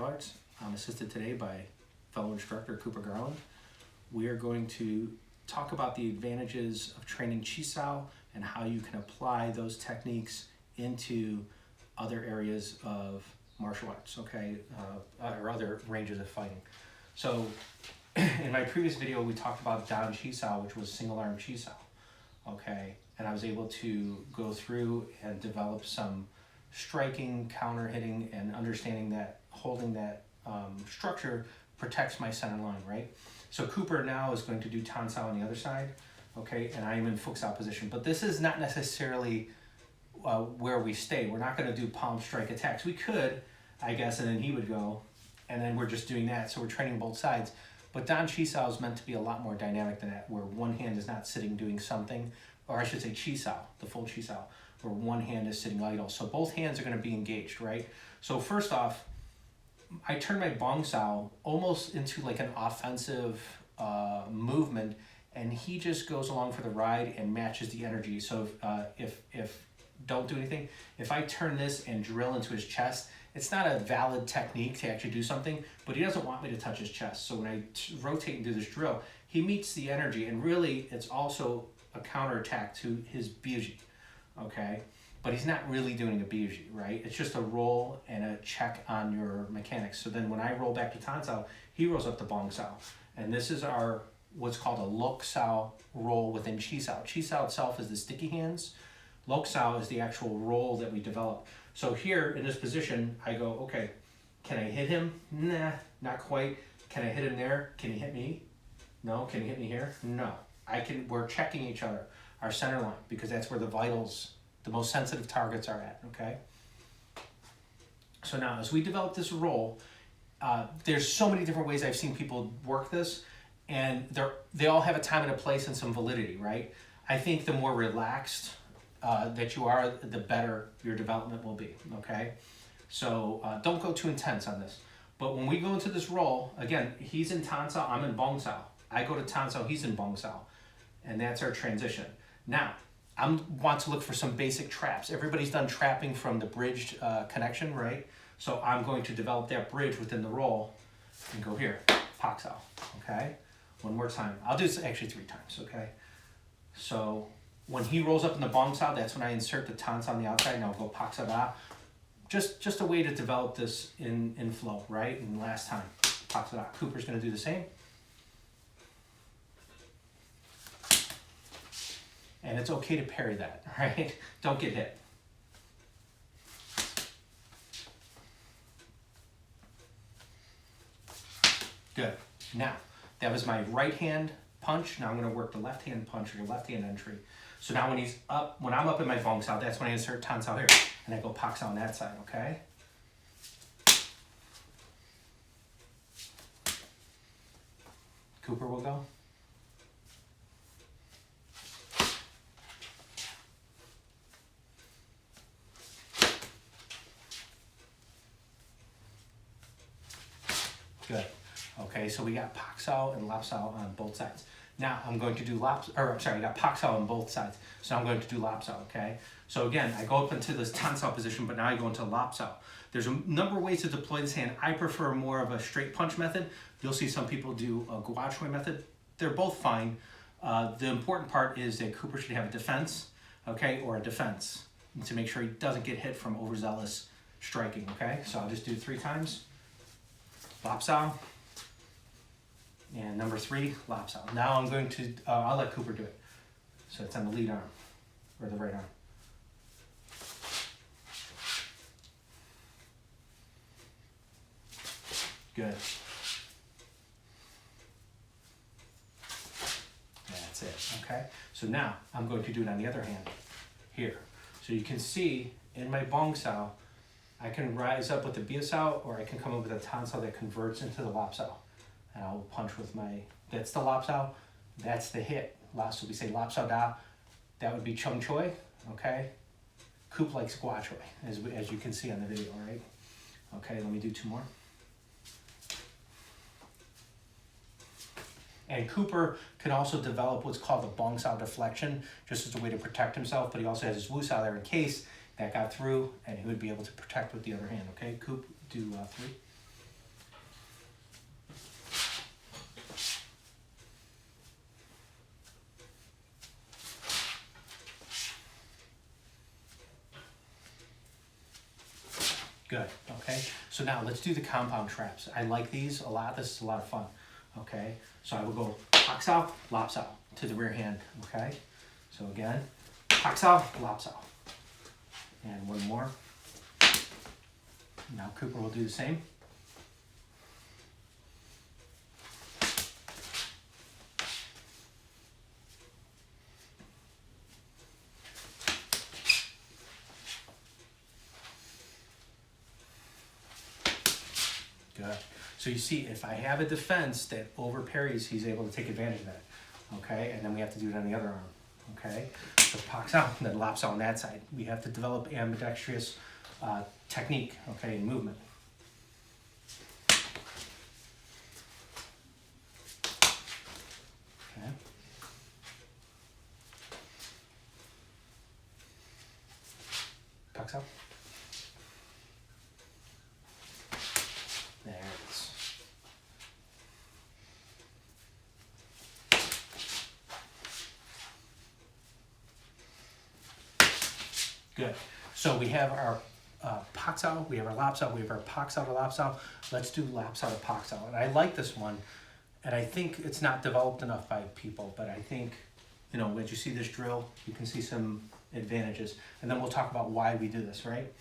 Martial Arts. I'm assisted today by fellow instructor Cooper Garland. We are going to talk about the advantages of training Chi Sao and how you can apply those techniques into other areas of martial arts, okay, or other ranges of fighting. So in my previous video, we talked about Dan Chi Sao, which was single arm Chi Sao, okay, and I was able to go through and develop some striking, counter hitting, and understanding that holding that structure protects my center line, right? So Cooper now is going to do Tan Sao on the other side, okay, and I am in Lok Sao position, but this is not necessarily where we stay. We're not going to do palm strike attacks. We could, I guess, and then he would go, and then we're just doing that, so we're training both sides. But Dan Chi Sao is meant to be a lot more dynamic than that, where one hand is not sitting doing something, or I should say Chi Sao, the full Chi Sao, where one hand is sitting idle. So both hands are going to be engaged, right? So first off, I turn my Bong Sao almost into like an offensive movement, and he just goes along for the ride and matches the energy. So if don't do anything, if I turn this and drill into his chest, it's not a valid technique to actually do something, but he doesn't want me to touch his chest. So when I rotate and do this drill, he meets the energy, and really it's also a counterattack to his Biyuji, okay? But he's not really doing a Biyuji, right? It's just a roll and a check on your mechanics. So then when I roll back to Tan Sao, he rolls up the Bong Sao. And this is our, what's called a Lok Sao roll within Chi Sao. Chi Sao itself is the sticky hands. Lok Sao is the actual roll that we develop. So here in this position, I go, okay, can I hit him? Nah, not quite. Can I hit him there? Can he hit me? No. Can he hit me here? No. We're checking each other, our center line, because that's where the vitals, the most sensitive targets are at, okay? So now as we develop this roll, there's so many different ways I've seen people work this, and they all have a time and a place and some validity, right? I think the more relaxed that you are, the better your development will be, okay? So don't go too intense on this. But when we go into this roll, again, he's in Tan Sao, I'm in Bong Sao. I go to Tan Sao, he's in Bong Sao. And that's our transition. Now, I want to look for some basic traps. Everybody's done trapping from the bridged connection, right? So I'm going to develop that bridge within the roll and go here, Pak Sao, okay? One more time. I'll do this actually 3 times, okay? So when he rolls up in the Bong Sao, that's when I insert the Tan Sao on the outside, and I'll go Pak Sao Da. Just a way to develop this in flow, right? And last time, Pak Sao Da. Cooper's gonna do the same. And it's okay to parry that, right? Don't get hit. Good. Now, that was my right hand punch. Now I'm gonna work the left hand punch or the left hand entry. So now when I'm up in my Bong Sao, that's when I insert Tan Sao here. And I go Pak Sao on that side, okay? Cooper will go. Good. Okay, so we got Pak Sao and Lap Sao on both sides. Now I'm going to do I got Pak Sao on both sides. So I'm going to do Lap Sao, okay? So again, I go up into this Tan Sao position, but now I go into Lap Sao. There's a number of ways to deploy this hand. I prefer more of a straight punch method. You'll see some people do a Gua Choi method. They're both fine. The important part is that Cooper should have a defense, okay, or a defense to make sure he doesn't get hit from overzealous striking, okay? So I'll just do 3 times. Lap Sao. And number 3, Lap Sao. Now I'm going to, I'll let Cooper do it. So it's on the lead arm, or the right arm. Good. That's it, okay? So now I'm going to do it on the other hand, here. So you can see in my Bong Sao, I can rise up with the Bia Sao, or I can come up with a Tan Sao that converts into the Lap Sao. And I'll punch with that's the Lap Sao, that's the hit. So we say Lap Sao Da, that would be Chung Choi, okay? Coop likes Gua Choi, as you can see on the video, right? Okay, let me do 2 more. And Cooper can also develop what's called the Bong Sao deflection, just as a way to protect himself, but he also has his Wu Sao there in case that got through, and he would be able to protect with the other hand, okay? Coop, do 3. Good, okay. So now let's do the compound traps. I like these a lot. This is a lot of fun, okay. So I will go Lok Sao, Lop Sao to the rear hand, okay. So again, Lok Sao, Lop Sao. And one more. Now Cooper will do the same. Good. So you see, if I have a defense that over parries, he's able to take advantage of that. Okay, and then we have to do it on the other arm. Okay, so Lok Sao and then Lop Sao on that side. We have to develop ambidextrous technique, okay, and movement. Okay. Lok Sao. There it is. Good. So we have our Lok Sao, we have our Lop Sao, we have our Lok Sao to Lop Sao. Let's do Lop Sao to Lok Sao. And I like this one, and I think it's not developed enough by people, but I think, you know, as you see this drill, you can see some advantages. And then we'll talk about why we do this, right?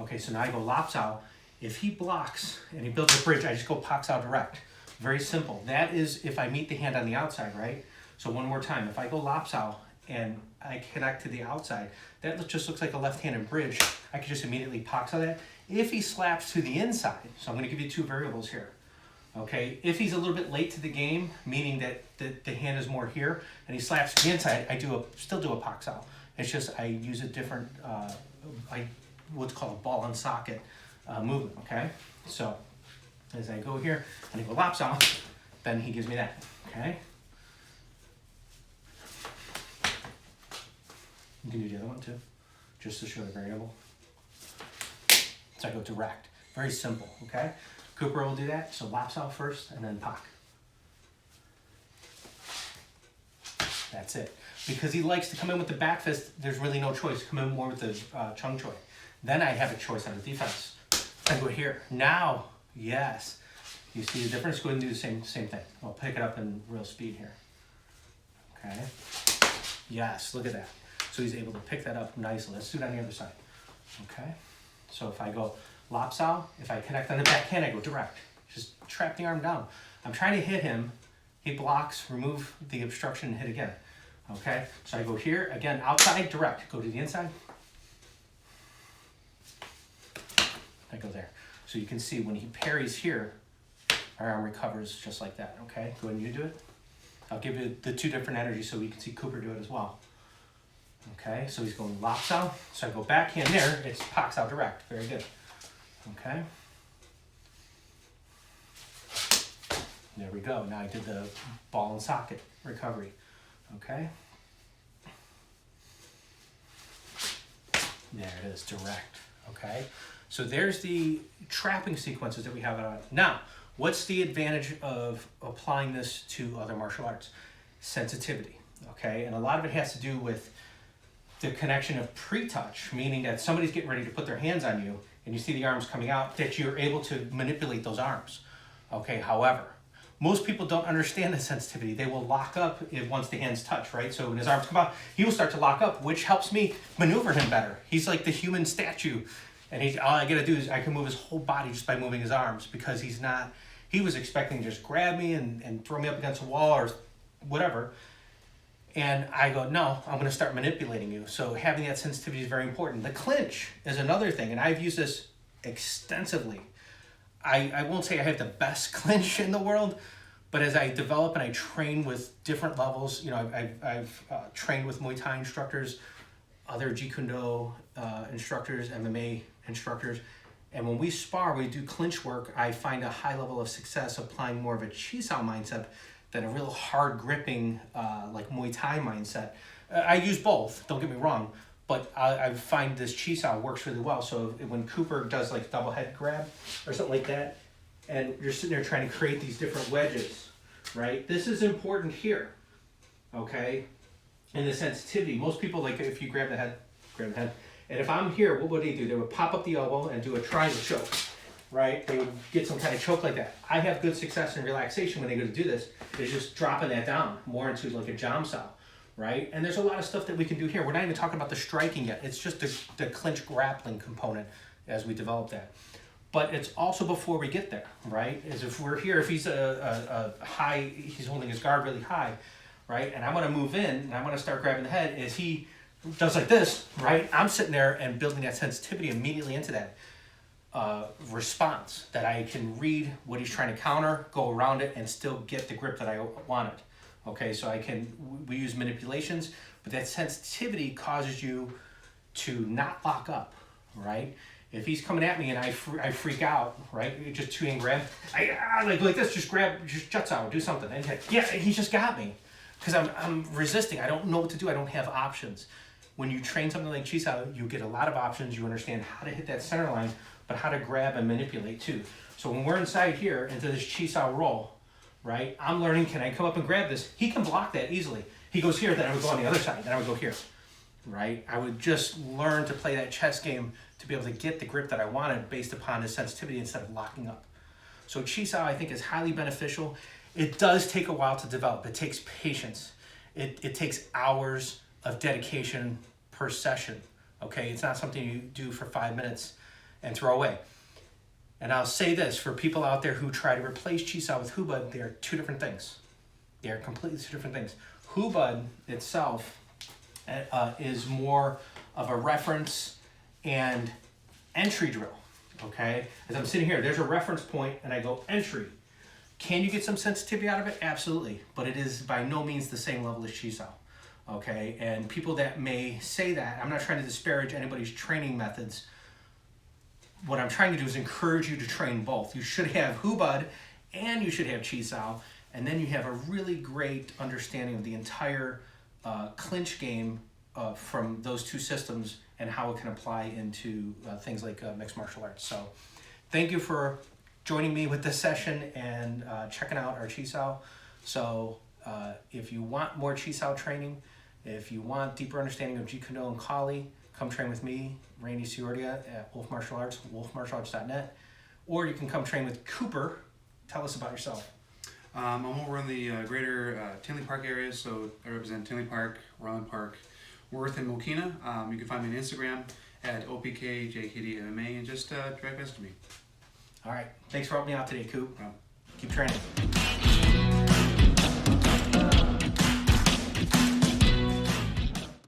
Okay, so now I go Lop Sao. If he blocks and he builds a bridge, I just go Lok Sao direct. Very simple. That is if I meet the hand on the outside, right? So one more time, if I go Lop Sao and I connect to the outside, that just looks like a left-handed bridge. I can just immediately Lok Sao that. If he slaps to the inside, so I'm gonna give you two variables here. Okay, if he's a little bit late to the game, meaning that the hand is more here, and he slaps to the inside, I still do a Lok Sao. It's just I use a different, what's called a ball and socket movement, okay? So, as I go here, and I go Lop Sao, then he gives me that, okay? You can do the other one too, just to show the variable. So I go direct, very simple, okay? Cooper will do that, so Lop Sao first, and then Pak. That's it. Because he likes to come in with the back fist, there's really no choice. Come in more with the Chung Choi. Then I have a choice on the defense. I go here. Now, yes. You see the difference? Go ahead and do the same thing. I'll pick it up in real speed here. Okay. Yes, look at that. So he's able to pick that up nicely. Let's do it on the other side. Okay. So if I go Lop Sao, if I connect on the backhand, I go direct. Just trap the arm down. I'm trying to hit him. He blocks, remove the obstruction, and hit again. Okay. So I go here, again, outside, direct. Go to the inside. I go there. So you can see when he parries here, our arm recovers just like that, okay? Go ahead and you do it. I'll give you the two different energies so we can see Cooper do it as well. Okay, so he's going Lop Sao. So I go backhand there, it's Lok Sao direct. Very good. Okay. There we go. Now I did the ball and socket recovery. Okay. There it is, direct. Okay. So there's the trapping sequences that we have on. Now, what's the advantage of applying this to other martial arts? Sensitivity, okay? And a lot of it has to do with the connection of pre-touch, meaning that somebody's getting ready to put their hands on you and you see the arms coming out, that you're able to manipulate those arms, okay? However, most people don't understand the sensitivity. They will lock up once the hands touch, right? So when his arms come out, he will start to lock up, which helps me maneuver him better. He's like the human statue. And all I gotta do is I can move his whole body just by moving his arms, because he was expecting to just grab me and throw me up against a wall or whatever. And I go, no, I'm gonna start manipulating you. So having that sensitivity is very important. The clinch is another thing, and I've used this extensively. I won't say I have the best clinch in the world, but as I develop and I train with different levels, you know, I've trained with Muay Thai instructors, other Jeet Kune Do instructors, MMA instructors, and when we spar, we do clinch work, I find a high level of success applying more of a Chi Sao mindset than a real hard gripping like Muay Thai mindset. I use both, don't get me wrong, but I find this Chi Sao works really well. So when Cooper does like double head grab or something like that, and you're sitting there trying to create these different wedges, right? This is important here, okay? And the sensitivity, most people, like if you grab the head, And if I'm here, what would they do? They would pop up the elbow and do a triangle choke, right? They would get some kind of choke like that. I have good success in relaxation when they go to do this, is just dropping that down more into like a jam sao, right? And there's a lot of stuff that we can do here. We're not even talking about the striking yet. It's just the clinch grappling component as we develop that. But it's also before we get there, right? Is if we're here, if he's a high, he's holding his guard really high, right? And I want to move in and I want to start grabbing the head, is he does like this, right? I'm sitting there and building that sensitivity immediately into that response, that I can read what he's trying to counter, go around it, and still get the grip that I wanted. Okay, so we use manipulations, but that sensitivity causes you to not lock up, right? If he's coming at me and I freak out, right? Just two-hand grab, I like this, just juts out, do something. And yeah, he just got me. Because I'm resisting, I don't know what to do, I don't have options. When you train something like Chi Sao, you get a lot of options, you understand how to hit that center line, but how to grab and manipulate too. So when we're inside here into this Chi Sao roll, right, I'm learning, can I come up and grab this? He can block that easily. He goes here, then I would go on the other side, then I would go here, right? I would just learn to play that chess game to be able to get the grip that I wanted based upon his sensitivity instead of locking up. So Chi Sao, I think, is highly beneficial. It does take a while to develop. It takes patience. It takes hours of dedication per session, okay? It's not something you do for 5 minutes and throw away. And I'll say this, for people out there who try to replace Chi Sao with Hubud, they are two different things. They are completely two different things. Hubud itself is more of a reference and entry drill, okay? As I'm sitting here, there's a reference point and I go entry. Can you get some sensitivity out of it? Absolutely, but it is by no means the same level as Chi Sao. Okay, and people that may say that, I'm not trying to disparage anybody's training methods. What I'm trying to do is encourage you to train both. You should have Hubud and you should have Chi Sao, and then you have a really great understanding of the entire clinch game from those two systems and how it can apply into things like mixed martial arts. So thank you for joining me with this session and checking out our Chi Sao. So if you want more Chi Sao training, if you want deeper understanding of Jeet Kune and Kali, come train with me, Randy Ciordia at Wolf Martial Arts, wolfmartialarts.net, or you can come train with Cooper. Tell us about yourself. I'm over in the greater Tinley Park area, so I represent Tinley Park, Roland Park, Worth, and Mokina. You can find me on Instagram at OPKJKDMMA and just direct message me. All right. Thanks for helping me out today, Coop. Well, Keep training.